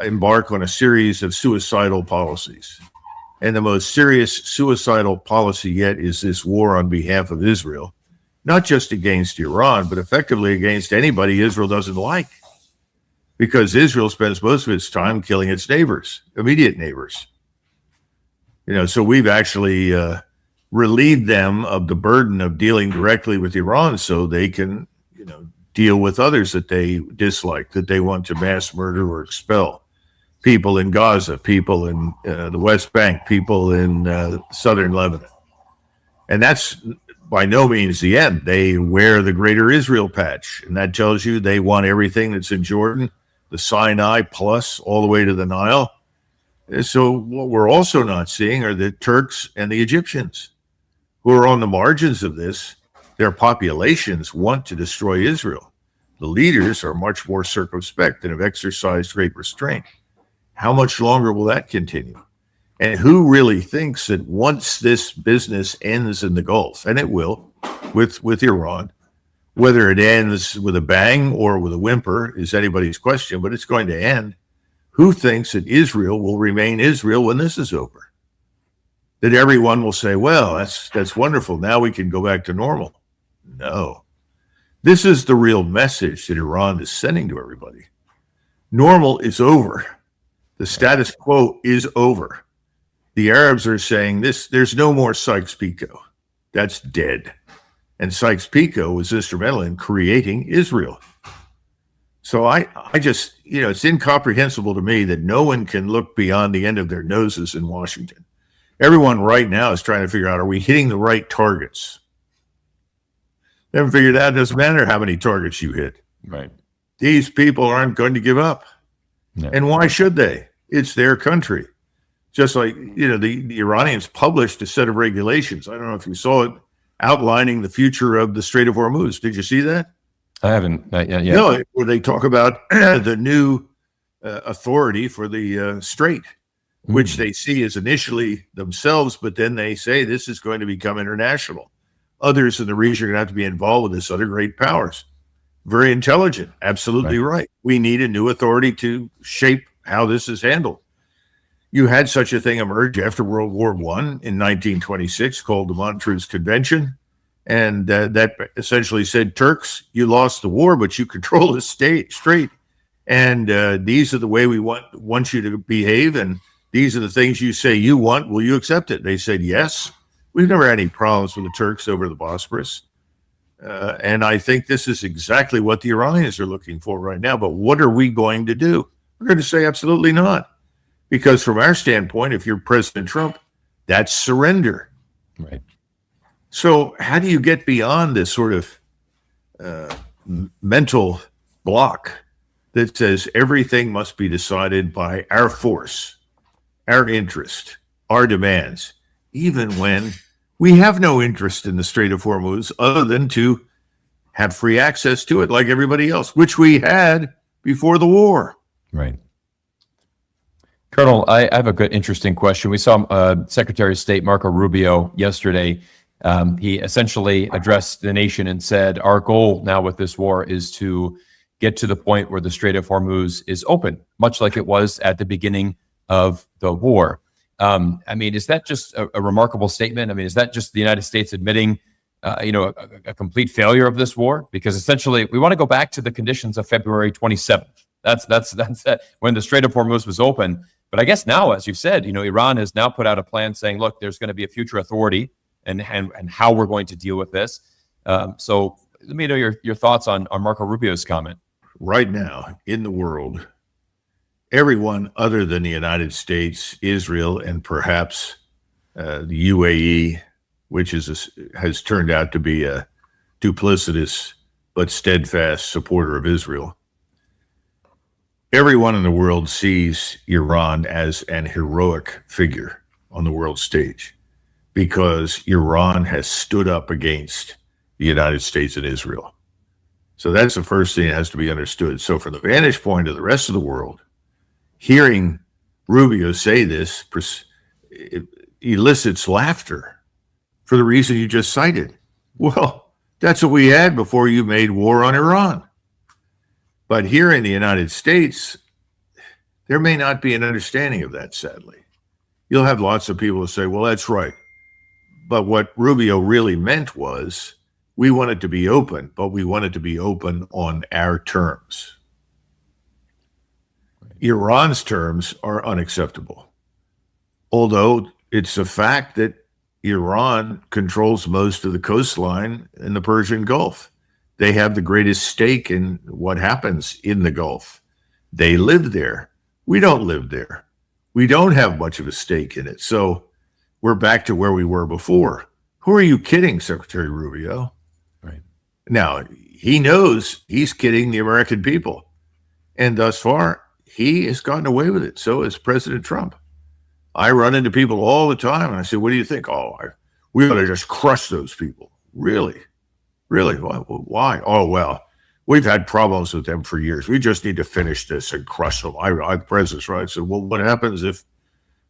embark on a series of suicidal policies. And the most serious suicidal policy yet is this war on behalf of Israel, not just against Iran, but effectively against anybody Israel doesn't like, because Israel spends most of its time killing its neighbors, immediate neighbors. So we've actually relieved them of the burden of dealing directly with Iran so they can, deal with others that they dislike, that they want to mass murder or expel. People in Gaza, people in the West Bank, people in southern Lebanon. And that's by no means the end. They wear the Greater Israel patch, and that tells you they want everything that's in Jordan, the Sinai plus all the way to the Nile. So what we're also not seeing are the Turks and the Egyptians, who are on the margins of this. Their populations want to destroy Israel. The leaders are much more circumspect and have exercised great restraint. How much longer will that continue? And who really thinks that once this business ends in the Gulf, and it will, with Iran, whether it ends with a bang or with a whimper is anybody's question, but it's going to end. Who thinks that Israel will remain Israel when this is over? That everyone will say, well, that's wonderful. Now we can go back to normal. No. This is the real message that Iran is sending to everybody. Normal is over. The status quo is over. The Arabs are saying there's no more Sykes-Picot. That's dead. And Sykes-Picot was instrumental in creating Israel. So I just, it's incomprehensible to me that no one can look beyond the end of their noses in Washington. Everyone right now is trying to figure out, are we hitting the right targets? They haven't figured out. It doesn't matter how many targets you hit. Right. These people aren't going to give up. No. And why should they? It's their country. Just like, the Iranians published a set of regulations. I don't know if you saw it, outlining the future of the Strait of Hormuz. Did you see that? I haven't. Not yet. No, where they talk about the new authority for the strait, which they see as initially themselves, but then they say this is going to become international. Others in the region are going to have to be involved with this, other great powers. Very intelligent, absolutely right. We need a new authority to shape how this is handled. You had such a thing emerge after World War I in 1926 called the Montreux Convention. And that essentially said, Turks, you lost the war, but you control the strait. And these are the way we want you to behave. And these are the things you say you want. Will you accept it? They said, yes. We've never had any problems with the Turks over the Bosporus. And I think this is exactly what the Iranians are looking for right now. But what are we going to do? We're going to say absolutely not. Because from our standpoint, if you're President Trump, that's surrender. Right. So how do you get beyond this sort of mental block that says everything must be decided by our force, our interest, our demands, even when we have no interest in the Strait of Hormuz other than to have free access to it like everybody else, which we had before the war. Right. Colonel, I have a good, interesting question. We saw Secretary of State Marco Rubio yesterday. He essentially addressed the nation and said, our goal now with this war is to get to the point where the Strait of Hormuz is open, much like it was at the beginning of the war. Is that just a remarkable statement? is that just the United States admitting, a complete failure of this war? Because essentially, we want to go back to the conditions of February 27th. That's when the Strait of Hormuz was open. But I guess now, as you said, Iran has now put out a plan saying, look, there's going to be a future authority and how we're going to deal with this. So let me know your thoughts on Marco Rubio's comment. Right now in the world, everyone other than the United States, Israel, and perhaps the UAE, which has turned out to be a duplicitous but steadfast supporter of Israel, everyone in the world sees Iran as an heroic figure on the world stage because Iran has stood up against the United States and Israel. So that's the first thing that has to be understood. So from the vantage point of the rest of the world, hearing Rubio say this it elicits laughter for the reason you just cited. Well, that's what we had before you made war on Iran. But here in the United States, There may not be an understanding of that, sadly. You'll have lots of people who say, well, that's right. But what Rubio really meant was we want it to be open, but we want it to be open on our terms. Iran's terms are unacceptable. Although it's a fact that Iran controls most of the coastline in the Persian Gulf. They have the greatest stake in what happens in the Gulf. They live there. We don't live there. We don't have much of a stake in it. So we're back to where we were before. Who are you kidding, Secretary Rubio? Right. Now, he knows he's kidding the American people. And thus far, he has gotten away with it. So has President Trump. I run into people all the time, and I say, what do you think? We ought to just crush those people. Really? Really? Why? Oh, well, we've had problems with them for years. We just need to finish this and crush them. The president's right. So, well, what happens if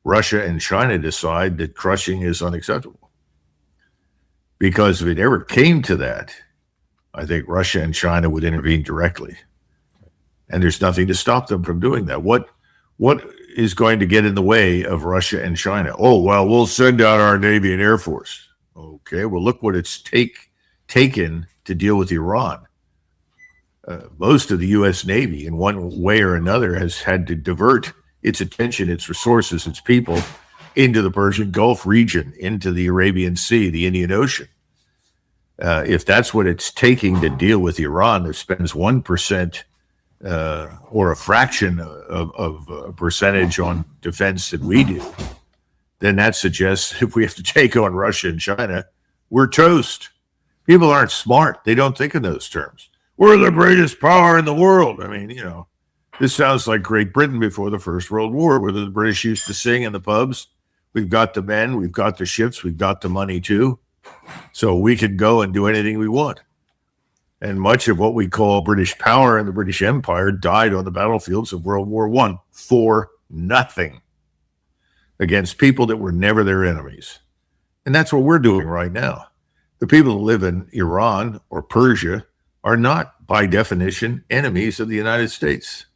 Russia and China decide that crushing is unacceptable? Because if it ever came to that, I think Russia and China would intervene directly. And there's nothing to stop them from doing that. What is going to get in the way of Russia and China? Oh, well, we'll send out our Navy and Air Force. Okay, well, look what it's taken to deal with Iran. Most of the U.S. Navy, in one way or another, has had to divert its attention, its resources, its people into the Persian Gulf region, into the Arabian Sea, the Indian Ocean. If that's what it's taking to deal with Iran, that spends 1% or a fraction of a percentage on defense that we do, then that suggests if we have to take on Russia and China, we're toast. People aren't smart. They don't think in those terms. We're the greatest power in the world. I mean, this sounds like Great Britain before the First World War, where the British used to sing in the pubs. We've got the men, we've got the ships, we've got the money too. So we can go and do anything we want. And much of what we call British power and the British Empire died on the battlefields of World War I for nothing, against people that were never their enemies. And that's what we're doing right now. The people who live in Iran or Persia are not, by definition, enemies of the United States.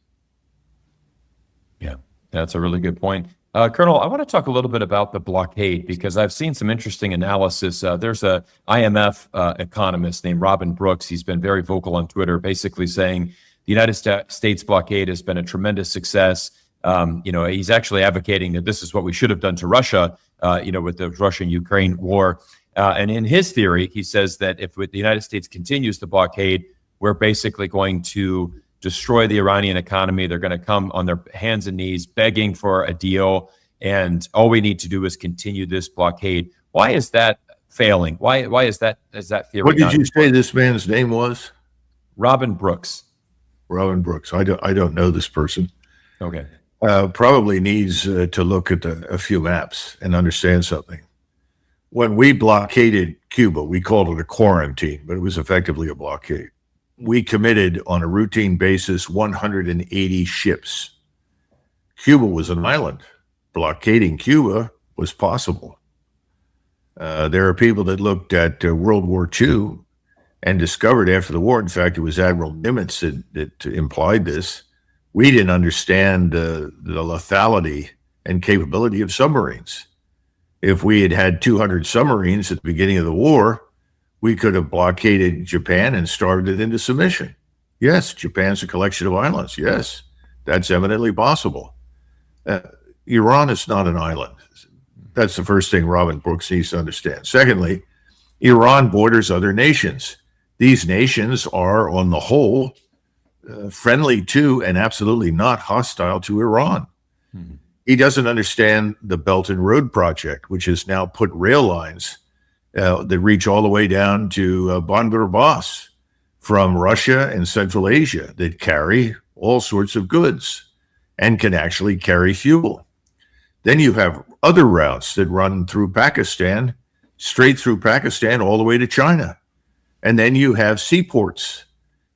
Yeah, that's a really good point. Colonel, I want to talk a little bit about the blockade because I've seen some interesting analysis. There's a IMF economist named Robin Brooks. He's been very vocal on Twitter, basically saying the United States blockade has been a tremendous success. He's actually advocating that this is what we should have done to Russia, with the Russian-Ukraine war. And in his theory, he says that if the United States continues the blockade, we're basically going to destroy the Iranian economy. They're going to come on their hands and knees begging for a deal. And all we need to do is continue this blockade. Why is that failing? Why is that theory? What did you say this man's name was? Robin Brooks. Robin Brooks. I don't know this person. Okay. Probably needs to look at a few maps and understand something. When we blockaded Cuba, we called it a quarantine, but it was effectively a blockade. We committed on a routine basis 180 ships. Cuba was an island. Blockading Cuba was possible. There are people that looked at World War II and discovered after the war, in fact, it was Admiral Nimitz that implied this, we didn't understand the lethality and capability of submarines. If we had had 200 submarines at the beginning of the war, we could have blockaded Japan and starved it into submission. Yes, Japan's a collection of islands. Yes, that's eminently possible. Iran is not an island. That's the first thing Robin Brooks needs to understand. Secondly, Iran borders other nations. These nations are, on the whole, friendly to and absolutely not hostile to Iran. Mm-hmm. He doesn't understand the Belt and Road Project, which has now put rail lines that reach all the way down to Bandar Abbas from Russia and Central Asia that carry all sorts of goods and can actually carry fuel. Then you have other routes that run through Pakistan, straight through Pakistan all the way to China. And then you have seaports.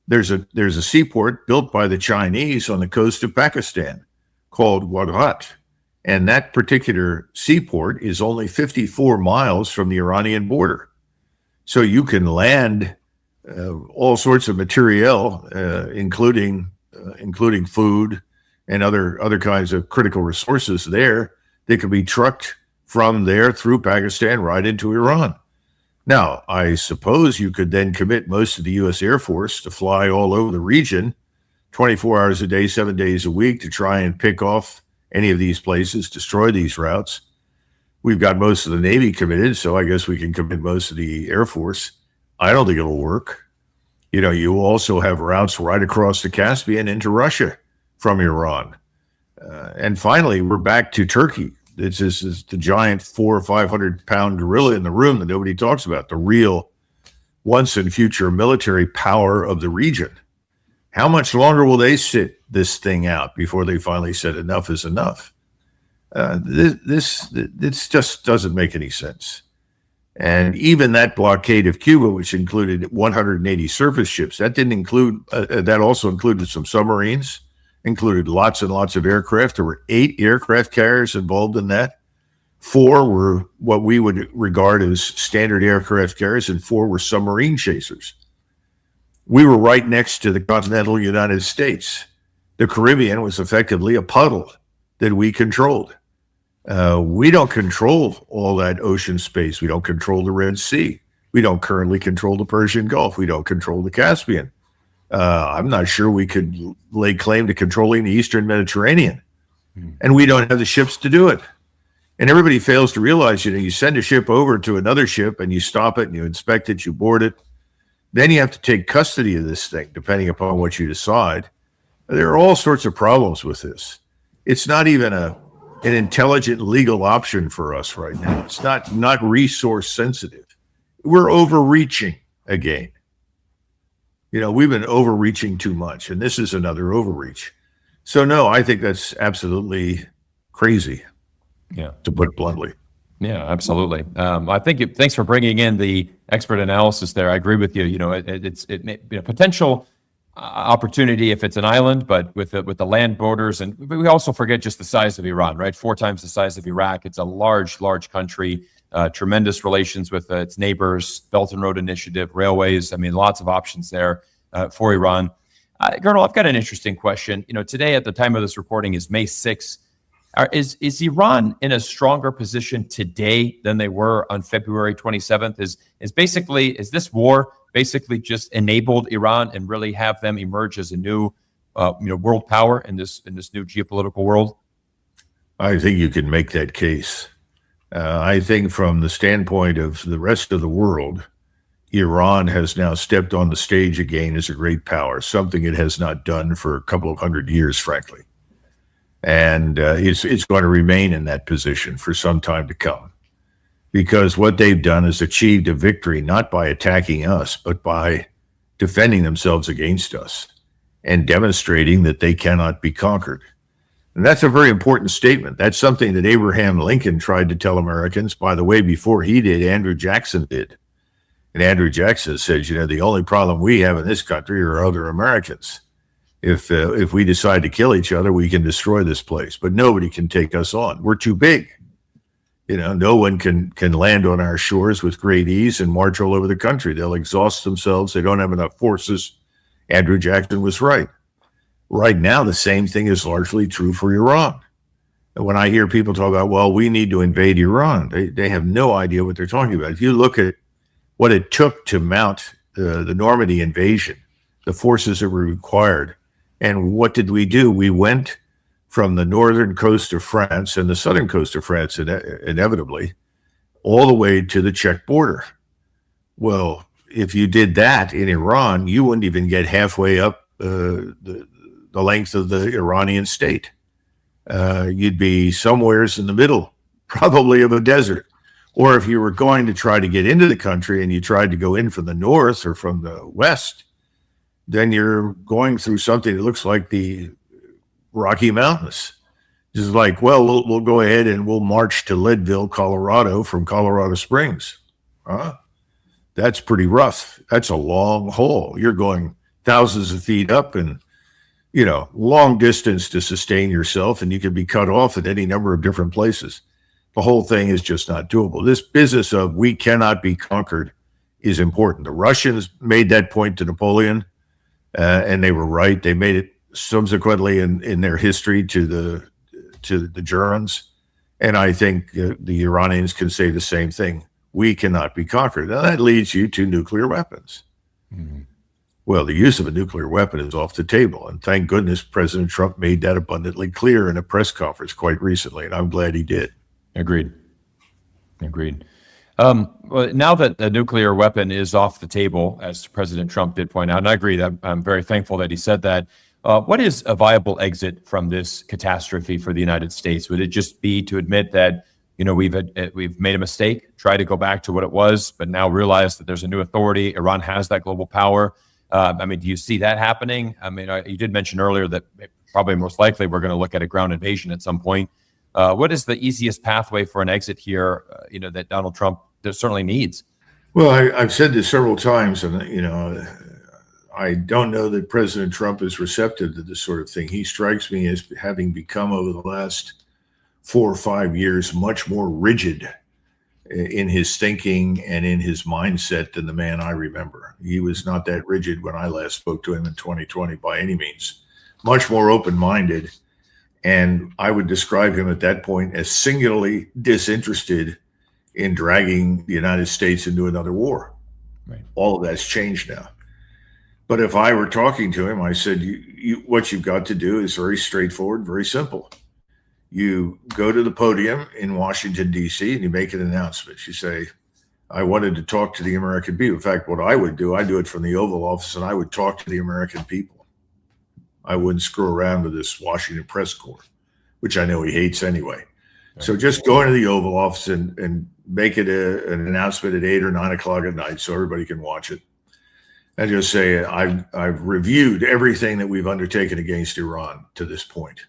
There's a seaport built by the Chinese on the coast of Pakistan called Gujarat. And that particular seaport is only 54 miles from the Iranian border. So you can land all sorts of material, including food, and other kinds of critical resources there that could be trucked from there through Pakistan right into Iran. Now, I suppose you could then commit most of the U.S. Air Force to fly all over the region 24 hours a day, 7 days a week to try and pick off any of these places, destroy these routes. We've got most of the Navy committed, so I guess we can commit most of the Air Force. I don't think it'll work. You also have routes right across the Caspian into Russia from Iran. And finally, we're back to Turkey. This is the giant 400 or 500 pound gorilla in the room that nobody talks about, the real once and future military power of the region. How much longer will they sit this thing out before they finally said enough is enough? This just doesn't make any sense. And even that blockade of Cuba, which included 180 surface ships, that also included some submarines, included lots and lots of aircraft. There were 8 aircraft carriers involved in that. 4 were what we would regard as standard aircraft carriers, and 4 were submarine chasers. We were right next to the continental United States. The Caribbean was effectively a puddle that we controlled. We don't control all that ocean space. We don't control the Red Sea. We don't currently control the Persian Gulf. We don't control the Caspian. I'm not sure we could lay claim to controlling the Eastern Mediterranean. And we don't have the ships to do it. And everybody fails to realize, you send a ship over to another ship and you stop it and you inspect it, you board it. Then you have to take custody of this thing, depending upon what you decide. There are all sorts of problems with this. It's not even an intelligent legal option for us right now. It's not resource sensitive. We're overreaching again. We've been overreaching too much, and this is another overreach. So no, I think that's absolutely crazy. Yeah, to put it bluntly. Yeah, absolutely. I think thanks for bringing in the expert analysis there. I agree with you. It may be a potential opportunity if it's an island, but with the land borders, and we also forget just the size of Iran, right? 4 times the size of Iraq. It's a large country. Tremendous relations with its neighbors, Belt and Road Initiative, railways. I mean, lots of options there for Iran. Colonel, I've got an interesting question. Today at the time of this recording is May 6th. Is Iran in a stronger position today than they were on February 27th? Is this war basically just enabled Iran and really have them emerge as a new world power in this new geopolitical world? I think you can make that case. I think from the standpoint of the rest of the world, Iran has now stepped on the stage again as a great power, something it has not done for a couple of hundred years, frankly. And it's going to remain in that position for some time to come, because what they've done is achieved a victory, not by attacking us, but by defending themselves against us and demonstrating that they cannot be conquered. And that's a very important statement. That's something that Abraham Lincoln tried to tell Americans. By the way, before he did, Andrew Jackson did. And Andrew Jackson says, the only problem we have in this country are other Americans. If we decide to kill each other, we can destroy this place, but nobody can take us on. We're too big. No one can land on our shores with great ease and march all over the country. They'll exhaust themselves. They don't have enough forces. Andrew Jackson was right. Right now, the same thing is largely true for Iran. And when I hear people talk about, well, we need to invade Iran, they have no idea what they're talking about. If you look at what it took to mount the Normandy invasion, the forces that were required, and what did we do? We went from the northern coast of France and the southern coast of France, inevitably, all the way to the Czech border. Well, if you did that in Iran, you wouldn't even get halfway up the length of the Iranian state. You'd be somewheres in the middle, probably of a desert. Or if you were going to try to get into the country and you tried to go in from the north or from the west, then you're going through something that looks like the Rocky Mountains. Just like, well, we'll go ahead and we'll march to Leadville, Colorado from Colorado Springs. That's pretty rough. That's a long haul. You're going thousands of feet up and, long distance to sustain yourself, and you can be cut off at any number of different places. The whole thing is just not doable. This business of we cannot be conquered is important. The Russians made that point to Napoleon, and they were right. They made it subsequently in their history to the Germans. And I think the Iranians can say the same thing. We cannot be conquered. Now that leads you to nuclear weapons. Mm-hmm. Well, the use of a nuclear weapon is off the table. And thank goodness President Trump made that abundantly clear in a press conference quite recently. And I'm glad he did. Agreed. Well, now that the nuclear weapon is off the table, as President Trump did point out, and I agree that I'm very thankful that he said that. What is a viable exit from this catastrophe for the United States? Would it just be to admit that, we've made a mistake, try to go back to what it was, but now realize that there's a new authority, Iran has that global power? Do you see that happening? You did mention earlier that probably most likely we're going to look at a ground invasion at some point. What is the easiest pathway for an exit here, that Donald Trump certainly needs? Well, I've said this several times, and, I don't know that President Trump is receptive to this sort of thing. He strikes me as having become, over the last 4 or 5 years, much more rigid in his thinking and in his mindset than the man I remember. He was not that rigid when I last spoke to him in 2020 by any means. Much more open-minded. And I would describe him at that point as singularly disinterested in dragging the United States into another war. Right. All of that's changed now. But if I were talking to him, I said, what you've got to do is very straightforward, very simple. You go to the podium in Washington, D.C., and you make an announcement. You say, I wanted to talk to the American people. In fact, what I would do, I do it from the Oval Office, and I would talk to the American people. I wouldn't screw around with this Washington press corps, which I know he hates anyway. Right. So just go into the Oval Office and make it an announcement at 8 or 9 o'clock at night so everybody can watch it. And just say, I've reviewed everything that we've undertaken against Iran to this point.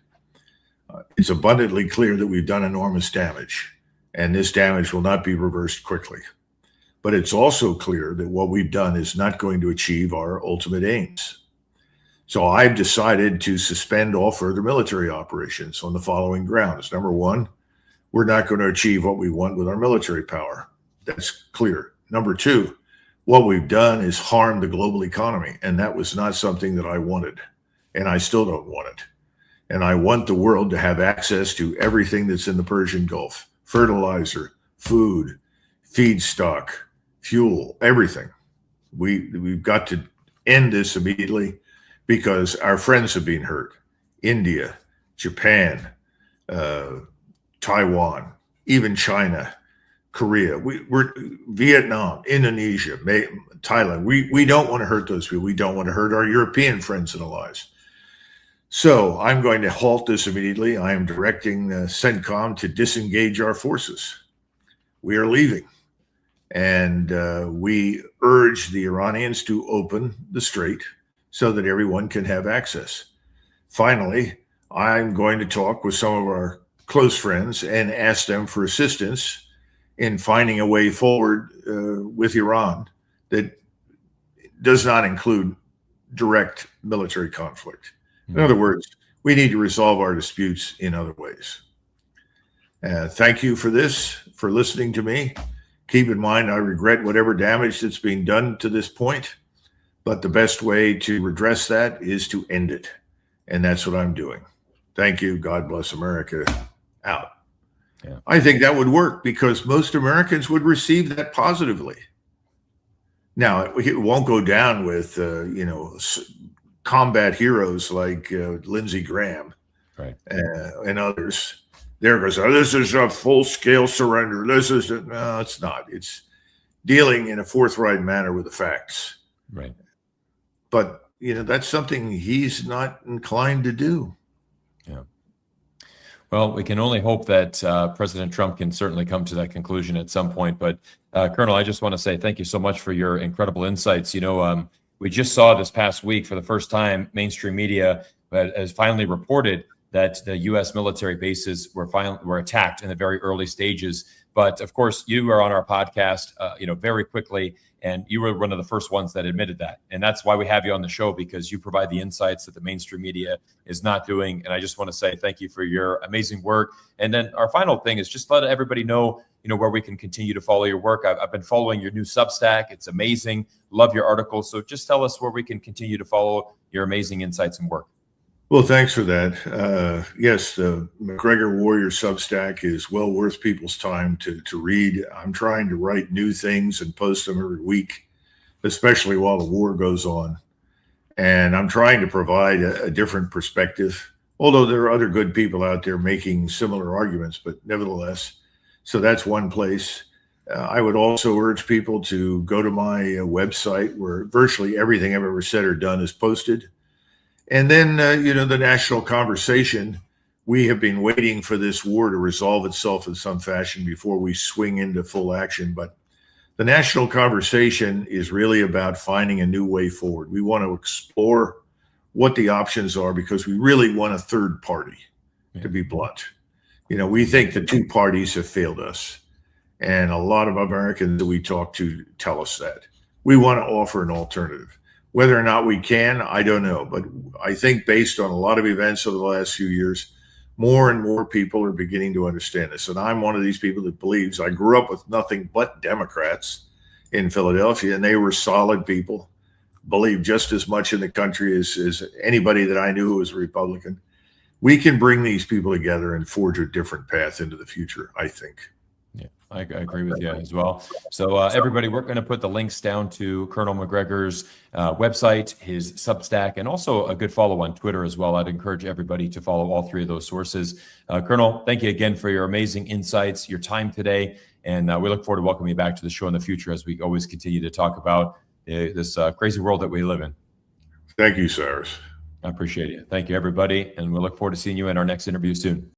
It's abundantly clear that we've done enormous damage, and this damage will not be reversed quickly. But it's also clear that what we've done is not going to achieve our ultimate aims. So I've decided to suspend all further military operations on the following grounds. Number one, we're not going to achieve what we want with our military power. That's clear. Number two, what we've done is harm the global economy, and that was not something that I wanted, and I still don't want it. And I want the world to have access to everything that's in the Persian Gulf: fertilizer, food, feedstock, fuel, everything. We've got to end this immediately because our friends have been hurt. India, Japan, Taiwan, even China, Korea, we're Vietnam, Indonesia, Thailand. We don't want to hurt those people. We don't want to hurt our European friends and allies. So I'm going to halt this immediately. I am directing CENTCOM to disengage our forces. We are leaving. And we urge the Iranians to open the strait so that everyone can have access. Finally, I'm going to talk with some of our close friends and ask them for assistance in finding a way forward with Iran that does not include direct military conflict. In other words, we need to resolve our disputes in other ways. Thank you for listening to me. Keep in mind, I regret whatever damage that's being done to this point, but the best way to redress that is to end it. And that's what I'm doing. Thank you. God bless America. Out. Yeah. I think that would work because most Americans would receive that positively. Now, it won't go down with, combat heroes like Lindsey Graham, right, and others. There goes, this is a full-scale surrender. No, it's not. It's dealing in a forthright manner with the facts. Right. But, that's something he's not inclined to do. Yeah. Well, we can only hope that President Trump can certainly come to that conclusion at some point. But Colonel, I just want to say thank you so much for your incredible insights. We just saw this past week for the first time, mainstream media has finally reported that the U.S. military bases were attacked in the very early stages. But of course, you were on our podcast, very quickly, and you were one of the first ones that admitted that. And that's why we have you on the show, because you provide the insights that the mainstream media is not doing. And I just want to say thank you for your amazing work. And then our final thing is just let everybody know, where we can continue to follow your work. I've been following your new Substack. It's amazing. Love your articles. So just tell us where we can continue to follow your amazing insights and work. Well, thanks for that. Yes, the Macgregor Warrior Substack is well worth people's time to read. I'm trying to write new things and post them every week, especially while the war goes on. And I'm trying to provide a different perspective, although there are other good people out there making similar arguments, but nevertheless. So that's one place. I would also urge people to go to my website where virtually everything I've ever said or done is posted. And then, the national conversation. We have been waiting for this war to resolve itself in some fashion before we swing into full action. But the national conversation is really about finding a new way forward. We want to explore what the options are because we really want a third party, to be blunt. We think the two parties have failed us. And a lot of Americans that we talk to tell us that. We want to offer an alternative. Whether or not we can, I don't know. But I think based on a lot of events over the last few years, more and more people are beginning to understand this. And I'm one of these people that believes. I grew up with nothing but Democrats in Philadelphia, and they were solid people, believed just as much in the country as anybody that I knew who was a Republican. We can bring these people together and forge a different path into the future, I think. Yeah, I agree with you as well. So everybody, we're going to put the links down to Colonel Macgregor's website, his Substack, and also a good follow on Twitter as well. I'd encourage everybody to follow all three of those sources. Colonel, thank you again for your amazing insights, your time today, and we look forward to welcoming you back to the show in the future as we always continue to talk about this crazy world that we live in. Thank you, Cyrus. I appreciate it. Thank you, everybody, and we look forward to seeing you in our next interview soon.